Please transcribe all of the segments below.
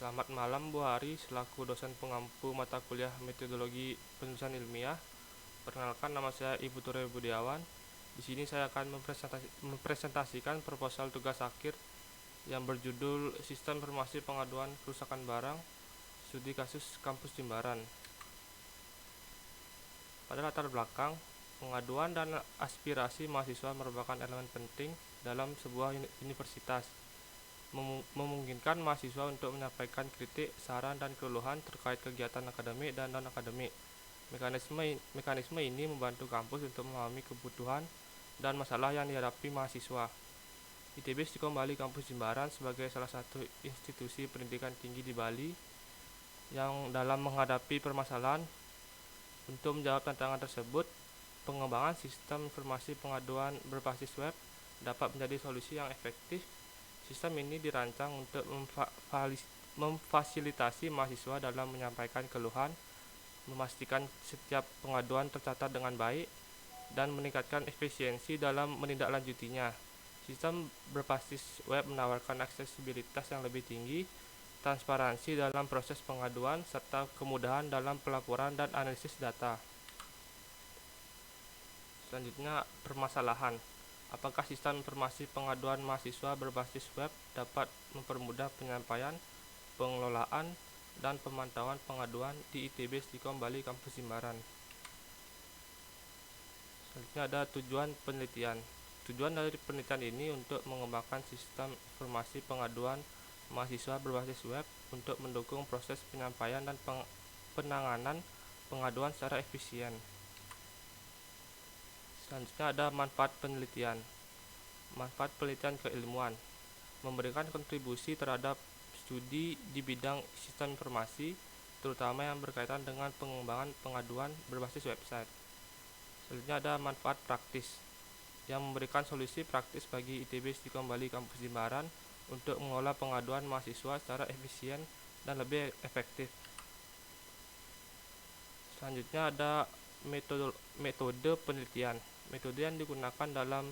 Selamat malam Bu Hari, selaku dosen pengampu mata kuliah Metodologi Penulisan Ilmiah. Perkenalkan, nama saya Ibu Ture Budiawan. Di sini saya akan mempresentasikan proposal tugas akhir yang berjudul Sistem Informasi Pengaduan Kerusakan Barang, Studi Kasus Kampus Jimbaran. Pada latar belakang, pengaduan dan aspirasi mahasiswa merupakan elemen penting dalam sebuah universitas, memungkinkan mahasiswa untuk menyampaikan kritik, saran, dan keluhan terkait kegiatan akademik dan non-akademik. Mekanisme ini membantu kampus untuk memahami kebutuhan dan masalah yang dihadapi mahasiswa. ITB Stikom Bali Kampus Jimbaran sebagai salah satu institusi pendidikan tinggi di Bali yang dalam menghadapi permasalahan. Untuk menjawab tantangan tersebut, pengembangan sistem informasi pengaduan berbasis web dapat menjadi solusi yang efektif. Sistem ini dirancang untuk memfasilitasi mahasiswa dalam menyampaikan keluhan, memastikan setiap pengaduan tercatat dengan baik, dan meningkatkan efisiensi dalam menindaklanjutinya. Sistem berbasis web menawarkan aksesibilitas yang lebih tinggi, transparansi dalam proses pengaduan, serta kemudahan dalam pelaporan dan analisis data. Selanjutnya, permasalahan. Apakah sistem informasi pengaduan mahasiswa berbasis web dapat mempermudah penyampaian, pengelolaan, dan pemantauan pengaduan di ITB Stikom Bali Kampus Jimbaran? Selanjutnya ada tujuan penelitian. Tujuan dari penelitian ini untuk mengembangkan sistem informasi pengaduan mahasiswa berbasis web untuk mendukung proses penyampaian dan penanganan pengaduan secara efisien. Selanjutnya ada manfaat penelitian. Manfaat penelitian keilmuan: memberikan kontribusi terhadap studi di bidang sistem informasi, terutama yang berkaitan dengan pengembangan pengaduan berbasis website. Selanjutnya ada manfaat praktis, yang memberikan solusi praktis bagi ITB Stikom Bali Kampus Jimbaran untuk mengelola pengaduan mahasiswa secara efisien dan lebih efektif. Selanjutnya ada metode penelitian. Metode yang digunakan dalam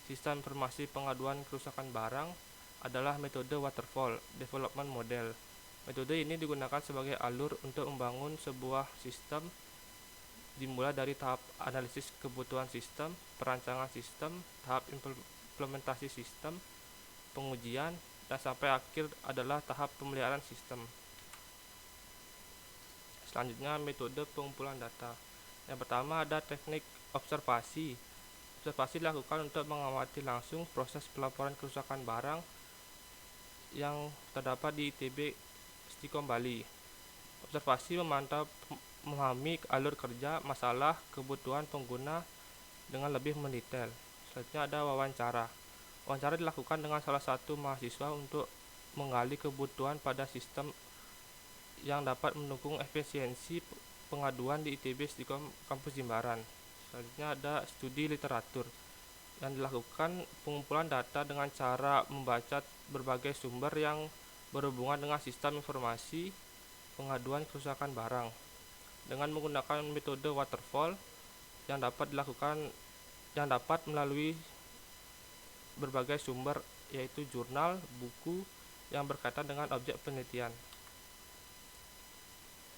sistem informasi pengaduan kerusakan barang adalah metode waterfall development model. Metode ini digunakan sebagai alur untuk membangun sebuah sistem, dimulai dari tahap analisis kebutuhan sistem, perancangan sistem, tahap implementasi sistem, pengujian, dan sampai akhir adalah tahap pemeliharaan sistem. Selanjutnya, metode pengumpulan data. Yang pertama ada teknik observasi. Observasi dilakukan untuk mengamati langsung proses pelaporan kerusakan barang yang terdapat di ITB Stikom Bali. Observasi memantau memahami alur kerja, masalah, kebutuhan pengguna dengan lebih mendetail. Selanjutnya ada wawancara. Wawancara dilakukan dengan salah satu mahasiswa untuk menggali kebutuhan pada sistem yang dapat mendukung efisiensi pengaduan di ITB Stikom Kampus Jimbaran. Selanjutnya ada studi literatur, yang dilakukan pengumpulan data dengan cara membaca berbagai sumber yang berhubungan dengan sistem informasi pengaduan kerusakan barang dengan menggunakan metode waterfall yang dapat melalui berbagai sumber, yaitu jurnal, buku yang berkaitan dengan objek penelitian.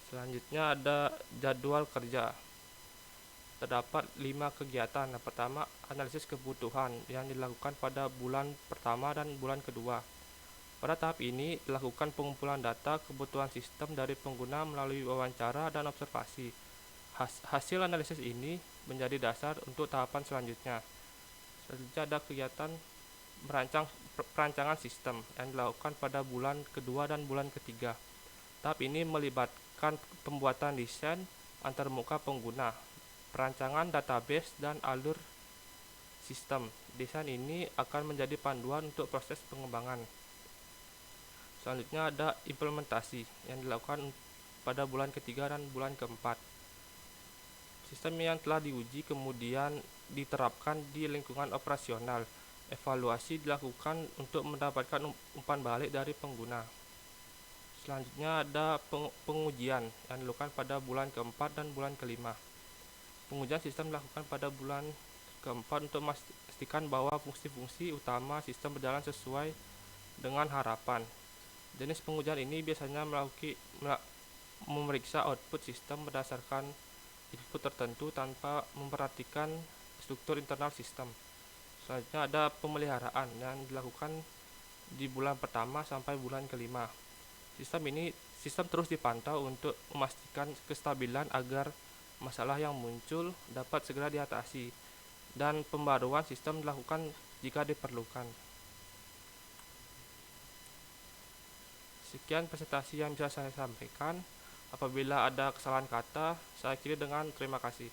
Selanjutnya ada jadwal kerja. Terdapat 5 kegiatan. Yang pertama, analisis kebutuhan yang dilakukan pada bulan pertama dan bulan kedua. Pada tahap ini dilakukan pengumpulan data kebutuhan sistem dari pengguna melalui wawancara dan observasi. Hasil analisis ini menjadi dasar untuk tahapan selanjutnya. Selanjutnya ada kegiatan perancangan sistem yang dilakukan pada bulan kedua dan bulan ketiga. Tahap ini melibatkan pembuatan desain antarmuka pengguna, perancangan database, dan alur sistem. Desain ini akan menjadi panduan untuk proses pengembangan. Selanjutnya ada implementasi yang dilakukan pada bulan ketiga dan bulan keempat. Sistem yang telah diuji kemudian diterapkan di lingkungan operasional. Evaluasi dilakukan untuk mendapatkan umpan balik dari pengguna. Selanjutnya ada pengujian yang dilakukan pada bulan keempat dan bulan kelima. Pengujian sistem dilakukan pada bulan keempat untuk memastikan bahwa fungsi-fungsi utama sistem berjalan sesuai dengan harapan. Jenis pengujian ini biasanya memeriksa output sistem berdasarkan input tertentu tanpa memperhatikan struktur internal sistem. Selanjutnya ada pemeliharaan yang dilakukan di bulan pertama sampai bulan kelima. Sistem terus dipantau untuk memastikan kestabilan agar masalah yang muncul dapat segera diatasi, dan pembaruan sistem dilakukan jika diperlukan. Sekian presentasi yang bisa saya sampaikan. Apabila ada kesalahan kata, saya akhiri dengan terima kasih.